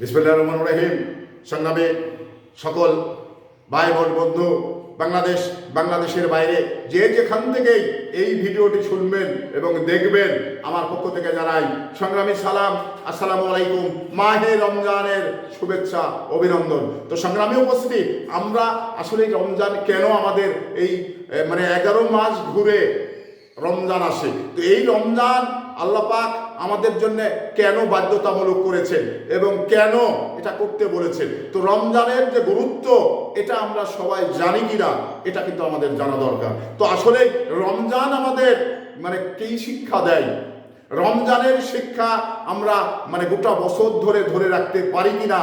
বিসমিল্লাহির রহমানির রহিম। সংগ্রামে সকল ভাই বোন বন্ধু, বাংলাদেশের বাইরে যে যেখান থেকেই এই ভিডিওটি শুনবেন এবং দেখবেন, আমার পক্ষ থেকে জানাই সংগ্রামী সালাম, আসসালামু আলাইকুম। মাহে রমজানের শুভেচ্ছা, অভিনন্দন। তো সংগ্রামী উপস্থিতি, আমরা আসলে রমজান কেন আমাদের এই 11 মাস ঘুরে রমজান আসে, তো এই রমজান আল্লাহ পাক আমাদের জন্য কেন বাধ্যতামূলক করেছেন এবং কেন এটা করতে বলেছেন। তো রমজানের যে গুরুত্ব, এটা আমরা সবাই জানি কিনা, এটা কিন্তু আমাদের জানা দরকার। তো আসলে রমজান আমাদের কি শিক্ষা দেয়, রমজানের শিক্ষা আমরা গোটা বছর ধরে রাখতে পারি কিনা,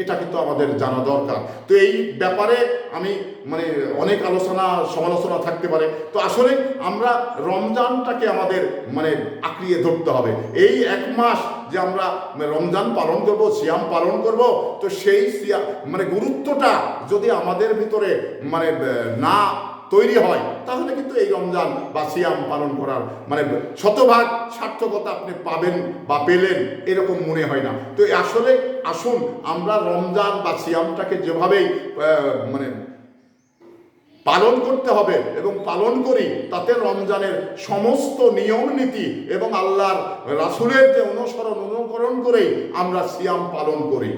এটা কিন্তু আমাদের জানা দরকার। তো এই ব্যাপারে আমি অনেক সমালোচনা থাকতে পারে। তো আসলে আমরা রমজানটাকে আমাদের আঁকড়িয়ে ধরতে হবে। এই 1 মাস যে আমরা রমজান পালন করব, সিয়াম পালন করব, তো সেই সিয়াম গুরুত্বটা যদি আমাদের ভিতরে না তৈরি হয়, তাহলে কিন্তু এই রমজান বা সিয়াম পালন করার শতভাগ সার্থকতা আপনি পাবেন বা পেলেন এরকম মনে হয় না। তো আসলে আসুন আমরা রমজান বা সিয়ামটাকে যেভাবেই পালন করতে হবে এবং পালন করি, তাতে রমজানের সমস্ত নিয়ম নীতি এবং আল্লাহর রাসূলের যে অনুকরণ করেই আমরা সিয়াম পালন করি।